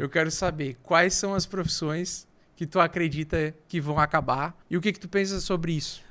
Eu quero saber quais são as profissões que tu acredita que vão acabar e o que tu pensa sobre isso.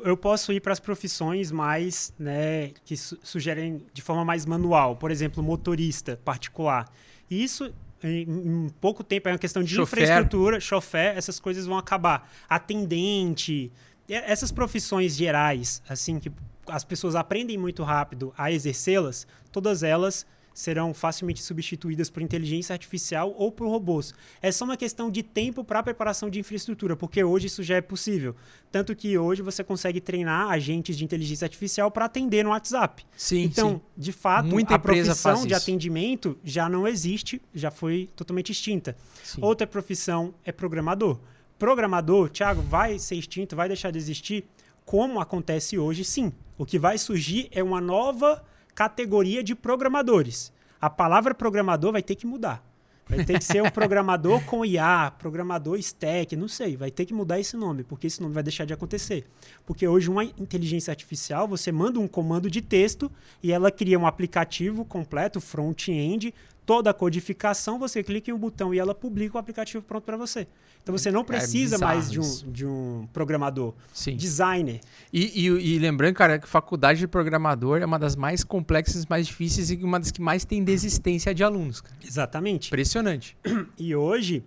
Eu posso ir para as profissões mais, né, que sugerem de forma mais manual. Por exemplo, motorista particular. E isso, em pouco tempo, é uma questão de infraestrutura, chofer, essas coisas vão acabar. Atendente, essas profissões gerais, assim, que as pessoas aprendem muito rápido a exercê-las, todas elas serão facilmente substituídas por inteligência artificial ou por robôs. É só uma questão de tempo para a preparação de infraestrutura, porque hoje isso já é possível. Tanto que hoje você consegue treinar agentes de inteligência artificial para atender no WhatsApp. Sim, então, sim. De fato, muita a profissão de isso. atendimento já não existe, já foi totalmente extinta. Sim. Outra profissão é programador. Programador, Thiago, vai ser extinto, vai deixar de existir? Como acontece hoje, sim. O que vai surgir é uma nova categoria de programadores. A palavra programador vai ter que mudar. Vai ter que ser um programador com IA, programador stack, não sei. Vai ter que mudar esse nome, porque esse nome vai deixar de acontecer. Porque hoje uma inteligência artificial, você manda um comando de texto e ela cria um aplicativo completo, front-end, toda a codificação, você clica em um botão e ela publica o aplicativo pronto para você. Então você não precisa mais de um programador. Sim. Designer. E lembrando, cara, que faculdade de programador é uma das mais complexas, mais difíceis e uma das que mais tem desistência de alunos. Cara. Exatamente. Impressionante. E hoje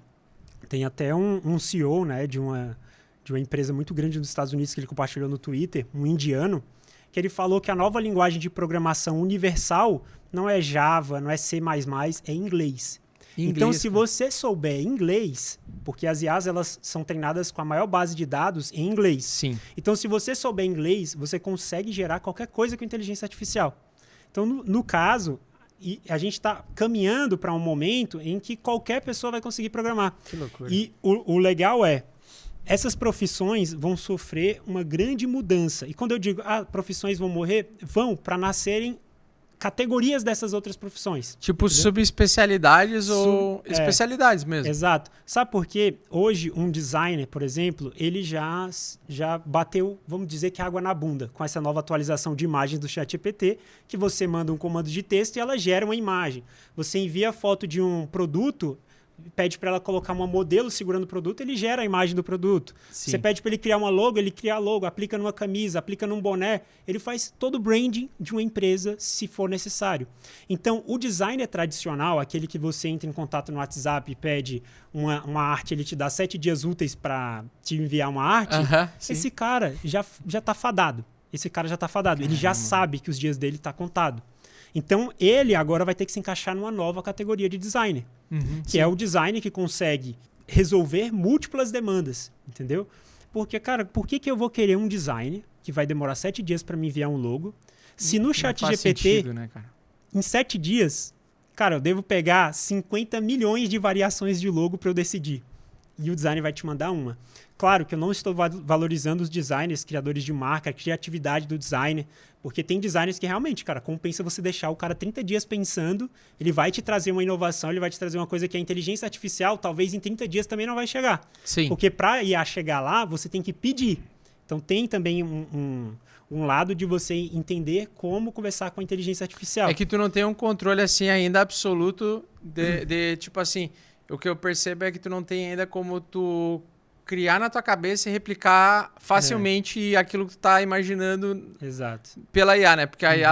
tem até um CEO, né, de uma empresa muito grande nos Estados Unidos que ele compartilhou no Twitter, um indiano, que ele falou que a nova linguagem de programação universal não é Java, não é C++, é inglês. Então, se você souber inglês, porque as IAs elas são treinadas com a maior base de dados em inglês. Sim. Então, se você souber inglês, você consegue gerar qualquer coisa com inteligência artificial. Então, no caso, a gente está caminhando para um momento em que qualquer pessoa vai conseguir programar. Que loucura. E o legal é, essas profissões vão sofrer uma grande mudança. E quando eu digo, profissões vão morrer, vão para nascerem categorias dessas outras profissões. Tipo, entendeu? Subespecialidades ou especialidades mesmo. Exato. Sabe por quê? Hoje, um designer, por exemplo, ele já bateu, vamos dizer que água na bunda, com essa nova atualização de imagens do ChatGPT, que você manda um comando de texto e ela gera uma imagem. Você envia a foto de um produto, pede para ela colocar uma modelo segurando o produto, ele gera a imagem do produto. Sim. Você pede para ele criar uma logo, ele cria a logo, aplica numa camisa, aplica num boné, ele faz todo o branding de uma empresa, se for necessário. Então, o designer tradicional, aquele que você entra em contato no WhatsApp e pede uma arte, ele te dá 7 dias úteis para te enviar uma arte, esse cara já está fadado. Esse cara já está fadado. Ele já sabe que os dias dele estão contados. Então, ele agora vai ter que se encaixar numa nova categoria de designer, que é o designer que consegue resolver múltiplas demandas, entendeu? Porque, cara, por que eu vou querer um designer que vai demorar 7 dias para me enviar um logo, se no ChatGPT, né, cara? Em 7 dias, cara, eu devo pegar 50 milhões de variações de logo para eu decidir. E o designer vai te mandar uma. Claro que eu não estou valorizando os designers, criadores de marca, a criatividade do designer, porque tem designers que realmente, cara, compensa você deixar o cara 30 dias pensando, ele vai te trazer uma inovação, ele vai te trazer uma coisa que a inteligência artificial, talvez em 30 dias também não vai chegar. Sim. Porque para IA chegar lá, você tem que pedir. Então tem também um lado de você entender como conversar com a inteligência artificial. É que tu não tem um controle assim ainda absoluto de tipo assim, o que eu percebo é que tu não tem ainda como tu criar na tua cabeça e replicar facilmente aquilo que tu tá imaginando. Exato. Pela IA, né? Porque a IA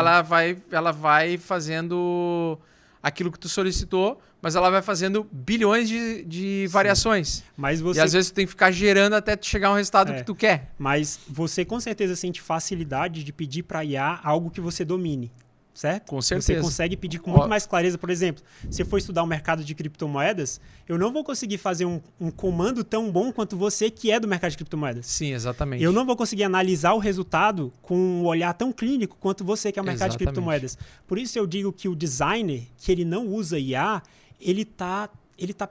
ela vai fazendo aquilo que tu solicitou, mas ela vai fazendo bilhões de variações. Mas E às vezes tu tem que ficar gerando até tu chegar a um resultado que tu quer. Mas você com certeza sente facilidade de pedir para a IA algo que você domine. Certo? Com certeza. Você consegue pedir com muito mais clareza. Por exemplo, se eu for estudar o mercado de criptomoedas, eu não vou conseguir fazer um comando tão bom quanto você que é do mercado de criptomoedas. Sim, exatamente. Eu não vou conseguir analisar o resultado com um olhar tão clínico quanto você que é o mercado de criptomoedas. Por isso eu digo que o designer, que ele não usa IA, ele tá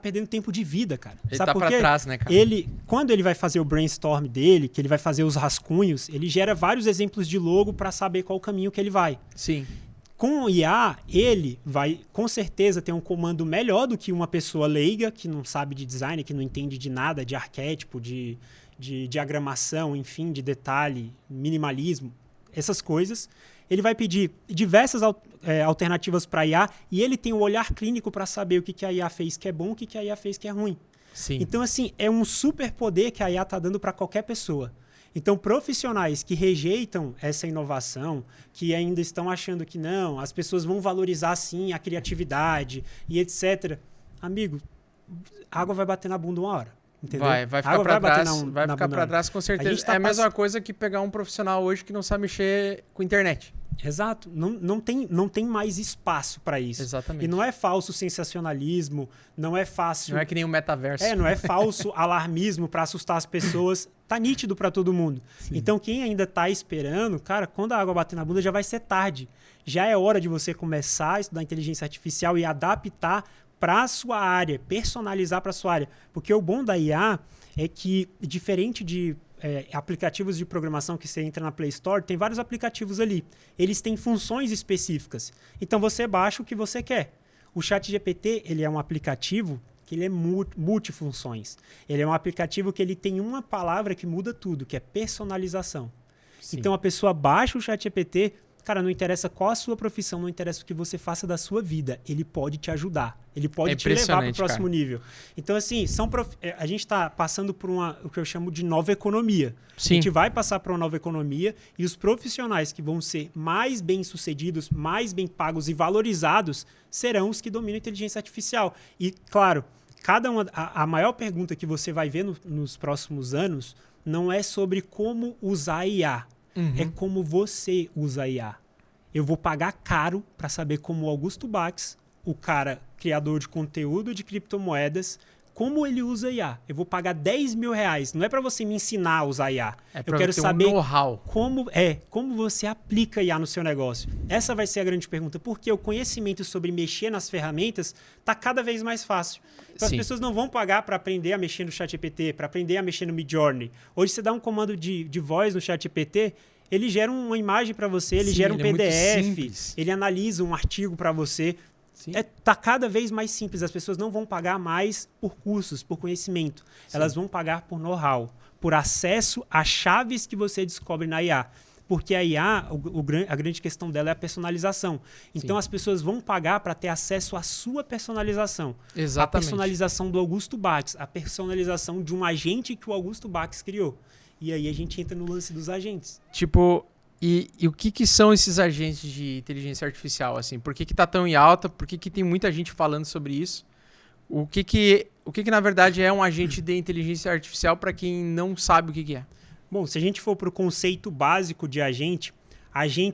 perdendo tempo de vida, cara. Ele Sabe tá por quê? pra trás, né, cara? Quando ele vai fazer o brainstorm dele, que ele vai fazer os rascunhos, ele gera vários exemplos de logo para saber qual o caminho que ele vai. Sim. Com o IA, ele vai, com certeza, ter um comando melhor do que uma pessoa leiga, que não sabe de design, que não entende de nada, de arquétipo, de diagramação, enfim, de detalhe, minimalismo, essas coisas. Ele vai pedir diversas alternativas para IA e ele tem o olhar clínico para saber o que a IA fez que é bom, o que a IA fez que é ruim. Sim. Então, assim, é um super poder que a IA está dando para qualquer pessoa. Então, profissionais que rejeitam essa inovação, que ainda estão achando que não, as pessoas vão valorizar sim a criatividade e etc. Amigo, a água vai bater na bunda uma hora. Entendeu? Vai ficar para trás, vai ficar para trás com certeza. É a mesma coisa que pegar um profissional hoje que não sabe mexer com internet. Exato. Não tem mais espaço para isso. Exatamente. E não é falso sensacionalismo, não é fácil... Não é que nem um metaverso. Não é falso alarmismo para assustar as pessoas. Tá nítido para todo mundo. Sim. Então, quem ainda tá esperando, cara, quando a água bater na bunda já vai ser tarde. Já é hora de você começar a estudar inteligência artificial e adaptar para a sua área, personalizar para a sua área. Porque o bom da IA é que, diferente de aplicativos de programação que você entra na Play Store, tem vários aplicativos ali. Eles têm funções específicas. Então, você baixa o que você quer. O ChatGPT, ele é um aplicativo que ele é multifunções. Ele é um aplicativo que ele tem uma palavra que muda tudo, que é personalização. Sim. Então, a pessoa baixa o ChatGPT, cara, não interessa qual a sua profissão, não interessa o que você faça da sua vida. Ele pode te ajudar. Ele pode te levar para o próximo nível. Então, assim, a gente está passando por o que eu chamo de nova economia. Sim. A gente vai passar por uma nova economia e os profissionais que vão ser mais bem-sucedidos, mais bem pagos e valorizados serão os que dominam a inteligência artificial. E, claro, a maior pergunta que você vai ver nos próximos anos não é sobre como usar a IA. É como você usa a IA. Eu vou pagar caro para saber como o Augusto Bax, o cara criador de conteúdo de criptomoedas, como ele usa a IA. Eu vou pagar R$10 mil. Não é para você me ensinar a usar a IA. Eu quero saber como você aplica a IA no seu negócio. Essa vai ser a grande pergunta. Porque o conhecimento sobre mexer nas ferramentas está cada vez mais fácil. Então, as pessoas não vão pagar para aprender a mexer no ChatGPT, para aprender a mexer no Midjourney. Hoje, você dá um comando de voz no ChatGPT, ele gera uma imagem para você, ele gera um PDF, ele analisa um artigo para você. Tá cada vez mais simples. As pessoas não vão pagar mais por cursos, por conhecimento. Sim. Elas vão pagar por know-how, por acesso a chaves que você descobre na IA. Porque a IA, a grande questão dela é a personalização. Então, as pessoas vão pagar para ter acesso à sua personalização. Exatamente. A personalização do Augusto Bax, a personalização de um agente que o Augusto Bax criou. E aí a gente entra no lance dos agentes. Tipo... E o que são esses agentes de inteligência artificial? Assim? Por que tá tão em alta? Por que tem muita gente falando sobre isso? O que na verdade é um agente de inteligência artificial para quem não sabe o que é? Bom, se a gente for para o conceito básico de agente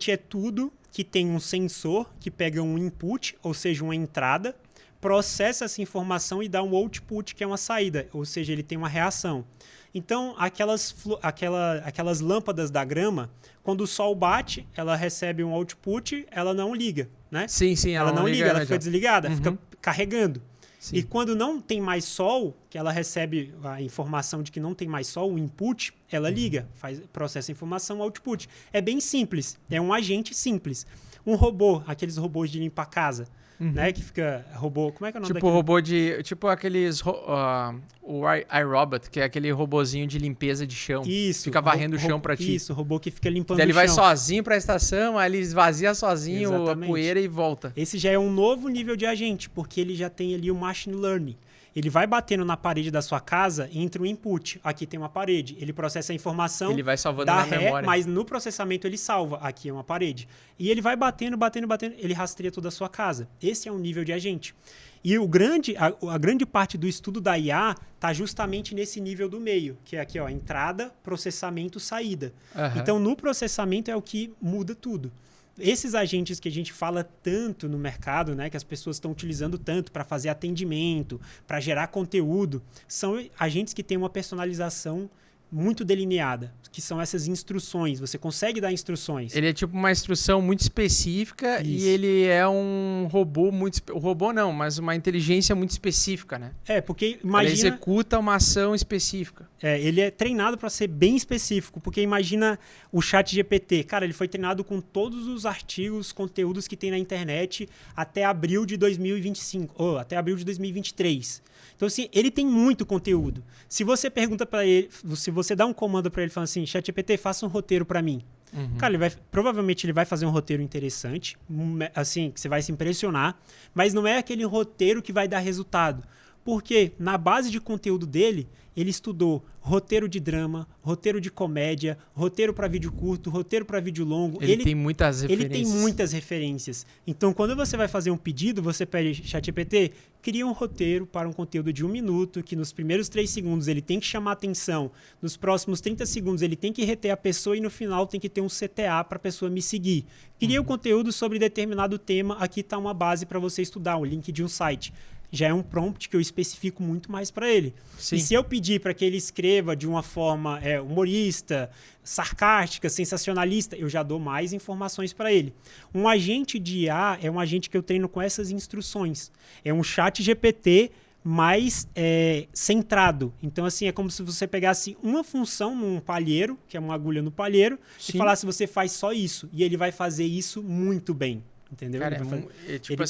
é tudo que tem um sensor que pega um input, ou seja, uma entrada, processa essa informação e dá um output, que é uma saída, ou seja, ele tem uma reação. Então, aquelas lâmpadas da grama, quando o sol bate, ela recebe um output, ela não liga, né? Sim, ela não liga, ela fica desligada, fica carregando. Sim. E quando não tem mais sol, que ela recebe a informação de que não tem mais sol, o input, ela liga, processa a informação, output. É bem simples, é um agente simples. Um robô, aqueles robôs de limpar a casa, né? Que fica robô... Como é que é o nome daquele? Robô de... Tipo aqueles... o iRobot, que é aquele robozinho de limpeza de chão. Isso. Fica varrendo o chão pra ti. Isso, o robô que fica limpando o chão. Ele vai chão. sozinho pra estação, aí ele esvazia sozinho a poeira e volta. Esse já é um novo nível de agente, porque ele já tem ali o machine learning. Ele vai batendo na parede da sua casa, entra um input. Aqui tem uma parede. Ele processa a informação, ele vai salvando dá na ré, memória. Mas no processamento ele salva. Aqui é uma parede. E ele vai batendo. Ele rastreia toda a sua casa. Esse é um nível de agente. E a grande parte do estudo da IA está justamente nesse nível do meio, que é aqui, ó, entrada, processamento, saída. Então, no processamento é o que muda tudo. Esses agentes que a gente fala tanto no mercado, né, que as pessoas estão utilizando tanto para fazer atendimento, para gerar conteúdo, são agentes que têm uma personalização muito delineada, que são essas instruções. Você consegue dar instruções. Ele é tipo uma instrução muito específica. Isso. E ele é um robô muito... O robô não, mas uma inteligência muito específica, né? Porque imagina... Ele executa uma ação específica. Ele é treinado para ser bem específico, porque imagina o ChatGPT. Cara, ele foi treinado com todos os artigos, conteúdos que tem na internet até abril de 2025, ou até abril de 2023. Então, assim, ele tem muito conteúdo. Se você pergunta para ele, se você dá um comando para ele falando assim, ChatGPT, faça um roteiro para mim. Cara, provavelmente ele vai fazer um roteiro interessante, assim, que você vai se impressionar, mas não é aquele roteiro que vai dar resultado. Porque na base de conteúdo dele, ele estudou roteiro de drama, roteiro de comédia, roteiro para vídeo curto, roteiro para vídeo longo. Ele tem muitas referências. Ele tem muitas referências. Então, quando você vai fazer um pedido, você pede ChatGPT, cria um roteiro para um conteúdo de 1 minuto, que nos primeiros 3 segundos ele tem que chamar atenção, nos próximos 30 segundos ele tem que reter a pessoa e no final tem que ter um CTA para a pessoa me seguir. Cria um conteúdo sobre determinado tema, aqui está uma base para você estudar, um link de um site. Já é um prompt que eu especifico muito mais para ele. Sim. E se eu pedir para que ele escreva de uma forma humorista, sarcástica, sensacionalista, eu já dou mais informações para ele. Um agente de IA é um agente que eu treino com essas instruções. É um chat GPT mais centrado. Então, assim, é como se você pegasse uma função num palheiro, que é uma agulha no palheiro, e falasse, você faz só isso. E ele vai fazer isso muito bem. Entendeu? Cara,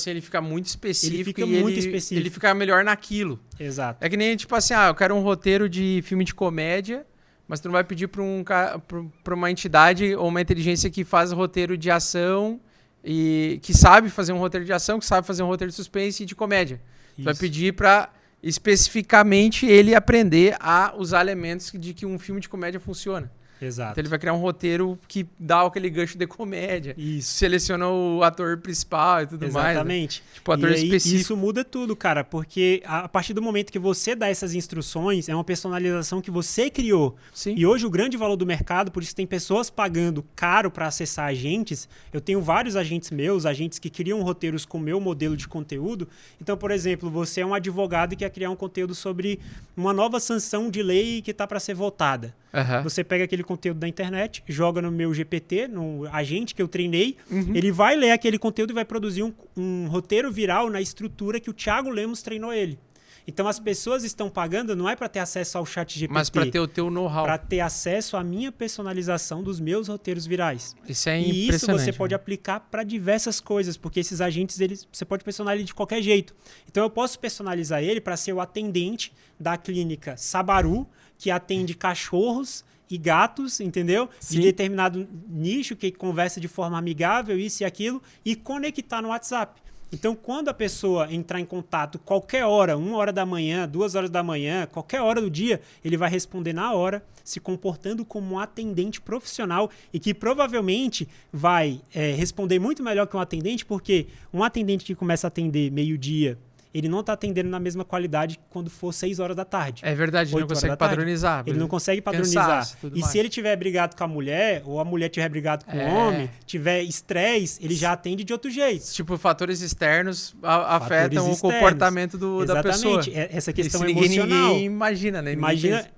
ele fica muito específico. Ele fica muito específico. Ele fica melhor naquilo. Exato. É que nem, tipo assim, eu quero um roteiro de filme de comédia, mas tu não vai pedir pra uma entidade ou uma inteligência que faz roteiro de ação e que sabe fazer um roteiro de ação, que sabe fazer um roteiro de suspense e de comédia. Tu vai pedir pra especificamente ele aprender a usar elementos de que um filme de comédia funciona. Exato. Então ele vai criar um roteiro que dá aquele gancho de comédia. Isso. Seleciona o ator principal e tudo mais. Exatamente. Né? Tipo, ator específico. Isso muda tudo, cara, porque a partir do momento que você dá essas instruções, é uma personalização que você criou. Sim. E hoje o grande valor do mercado, por isso tem pessoas pagando caro para acessar agentes. Eu tenho vários agentes meus, agentes que criam roteiros com o meu modelo de conteúdo. Então, por exemplo, você é um advogado e quer criar um conteúdo sobre uma nova sanção de lei que está para ser votada. Você pega aquele conteúdo da internet, joga no meu GPT, no agente que eu treinei, ele vai ler aquele conteúdo e vai produzir um roteiro viral na estrutura que o Thiago Lemos treinou ele. Então as pessoas estão pagando não é para ter acesso ao chat GPT, mas para ter o teu know-how. Para ter acesso à minha personalização dos meus roteiros virais. Isso é impressionante. E isso você pode aplicar para diversas coisas, porque esses agentes você pode personalizar ele de qualquer jeito. Então eu posso personalizar ele para ser o atendente da clínica Sabaru, que atende cachorros e gatos, entendeu? Sim. De determinado nicho, que conversa de forma amigável, isso e aquilo, e conectar no WhatsApp. Então, quando a pessoa entrar em contato qualquer hora, 1 hora da manhã, 2 horas da manhã, qualquer hora do dia, ele vai responder na hora, se comportando como um atendente profissional e que provavelmente vai responder muito melhor que um atendente, porque um atendente que começa a atender meio-dia, ele não está atendendo na mesma qualidade quando for 6 horas da tarde. É verdade, ele não consegue padronizar. Ele não consegue padronizar. E se ele tiver brigado com a mulher, ou a mulher tiver brigado com o homem, tiver estresse, ele já atende de outro jeito. Tipo, fatores externos afetam o comportamento da pessoa. Exatamente. Essa questão emocional. Ninguém imagina, né? Imagina,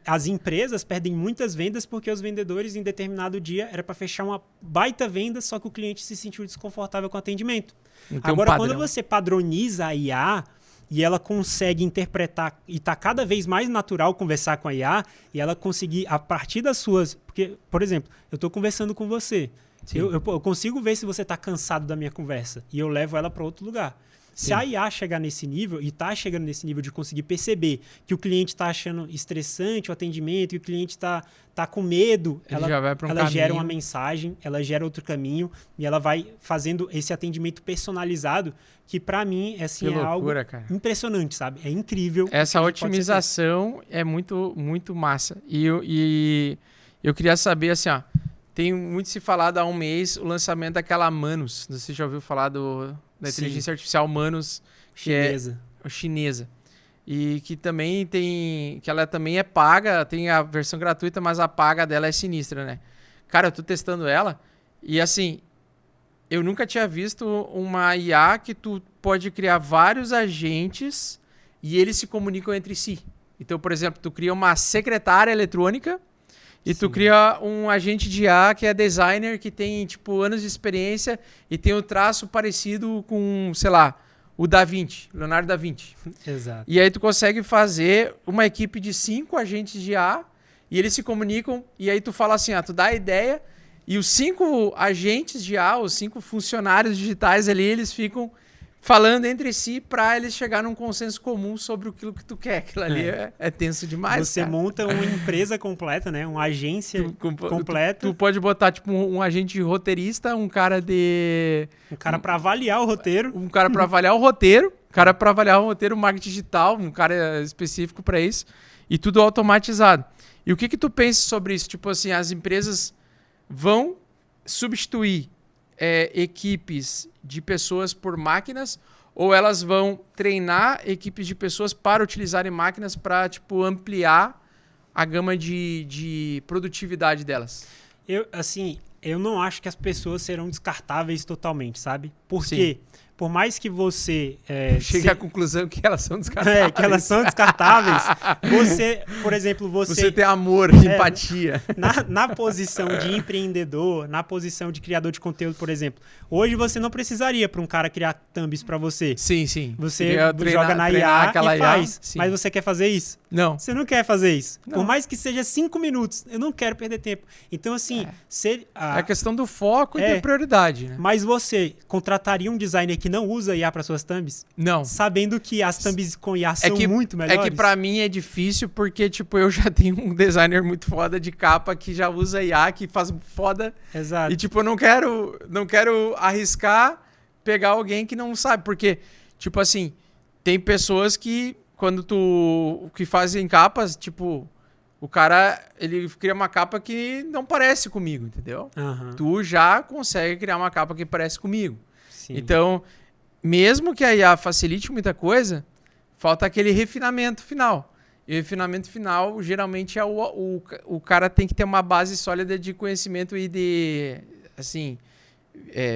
as empresas perdem muitas vendas porque os vendedores, em determinado dia, era para fechar uma baita venda, só que o cliente se sentiu desconfortável com o atendimento. Agora, quando você padroniza a IA e ela consegue interpretar e está cada vez mais natural conversar com a IA e ela conseguir, a partir das suas... Porque, por exemplo, eu estou conversando com você. Eu consigo ver se você está cansado da minha conversa e eu levo ela para outro lugar. Se a IA chegar nesse nível, e está chegando nesse nível de conseguir perceber que o cliente está achando estressante o atendimento, que o cliente está com medo, ela gera uma mensagem, ela gera outro caminho, e ela vai fazendo esse atendimento personalizado, que para mim assim, loucura, algo impressionante, sabe? É incrível. Essa otimização é muito, muito massa. E eu queria saber, assim, tem muito se falado há um mês o lançamento daquela Manus. Você já ouviu falar da inteligência artificial Manus, que é chinesa. E que também que ela também é paga, tem a versão gratuita, mas a paga dela é sinistra, né? Cara, eu tô testando ela e assim, eu nunca tinha visto uma IA que tu pode criar vários agentes e eles se comunicam entre si. Então, por exemplo, tu cria uma secretária eletrônica e tu cria um agente de IA que é designer, que tem, tipo, anos de experiência e tem um traço parecido com, sei lá, o Da Vinci, Leonardo da Vinci. Exato. E aí tu consegue fazer uma equipe de 5 agentes de IA e eles se comunicam e aí tu fala assim, tu dá a ideia e os 5 agentes de IA, os 5 funcionários digitais ali, eles ficam falando entre si para eles chegar num consenso comum sobre aquilo que tu quer. Aquilo ali é tenso demais. Você monta uma empresa completa, né? Uma agência completa. Tu pode botar, tipo, um agente roteirista, um cara para avaliar o roteiro. Um cara para avaliar o roteiro. Cara para avaliar o roteiro, marketing digital, um cara específico para isso. E tudo automatizado. E o que tu pensa sobre isso? Tipo assim, as empresas vão substituir equipes de pessoas por máquinas, ou elas vão treinar equipes de pessoas para utilizarem máquinas para, tipo, ampliar a gama de produtividade delas? Eu não acho que as pessoas serão descartáveis totalmente, sabe? Porque, por mais que você... Chegue à conclusão que elas são descartáveis. Que elas são descartáveis. Por exemplo, você tem amor, empatia. Na posição de empreendedor, na posição de criador de conteúdo, por exemplo. Hoje você não precisaria para um cara criar thumbs para você. Sim. Você joga na IA e faz. Mas você quer fazer isso? Não. Você não quer fazer isso. Não. Por mais que seja 5 minutos, eu não quero perder tempo. Então, assim... É a questão do foco e da prioridade, né? Mas você contrataria um designer que não usa IA para suas thumbs? Não. Sabendo que as thumbs com IA são muito melhores? É que pra mim é difícil porque, tipo, eu já tenho um designer muito foda de capa que já usa IA, que faz foda. Exato. E, tipo, eu não quero arriscar pegar alguém que não sabe. Porque, tipo assim, tem pessoas que, que fazem capas, tipo... O cara, ele cria uma capa que não parece comigo, entendeu? Uhum. Tu já consegue criar uma capa que parece comigo. Sim. Então, mesmo que a IA facilite muita coisa, falta aquele refinamento final. E o refinamento final, geralmente, o cara tem que ter uma base sólida de conhecimento e de, assim,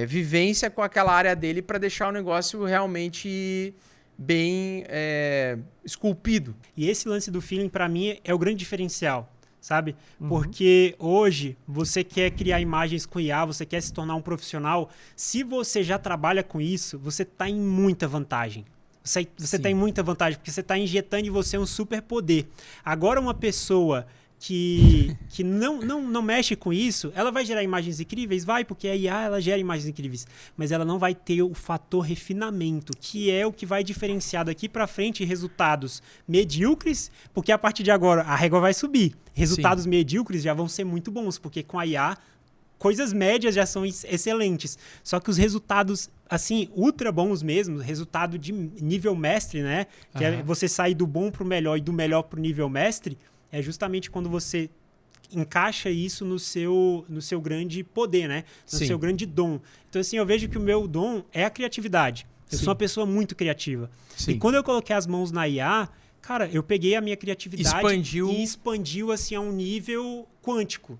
vivência com aquela área dele para deixar o negócio realmente... bem esculpido. E esse lance do feeling, para mim, é o grande diferencial, sabe? Porque hoje você quer criar imagens com IA, você quer se tornar um profissional. Se você já trabalha com isso, você está em muita vantagem. Você está em muita vantagem, porque você está injetando em você um superpoder. Agora, uma pessoa que não mexe com isso, ela vai gerar imagens incríveis? Vai, porque a IA ela gera imagens incríveis. Mas ela não vai ter o fator refinamento, que é o que vai diferenciar daqui para frente resultados medíocres, porque a partir de agora a régua vai subir. Resultados medíocres já vão ser muito bons, porque com a IA coisas médias já são excelentes. Só que os resultados, assim, ultra bons mesmo, resultado de nível mestre, né? Que é você sair do bom pro melhor e do melhor pro nível mestre, é justamente quando você encaixa isso no seu grande poder, né? No seu grande dom. Então, assim, eu vejo que o meu dom é a criatividade. Eu sou uma pessoa muito criativa. E quando eu coloquei as mãos na IA, cara, eu peguei a minha criatividade e expandiu assim a um nível quântico.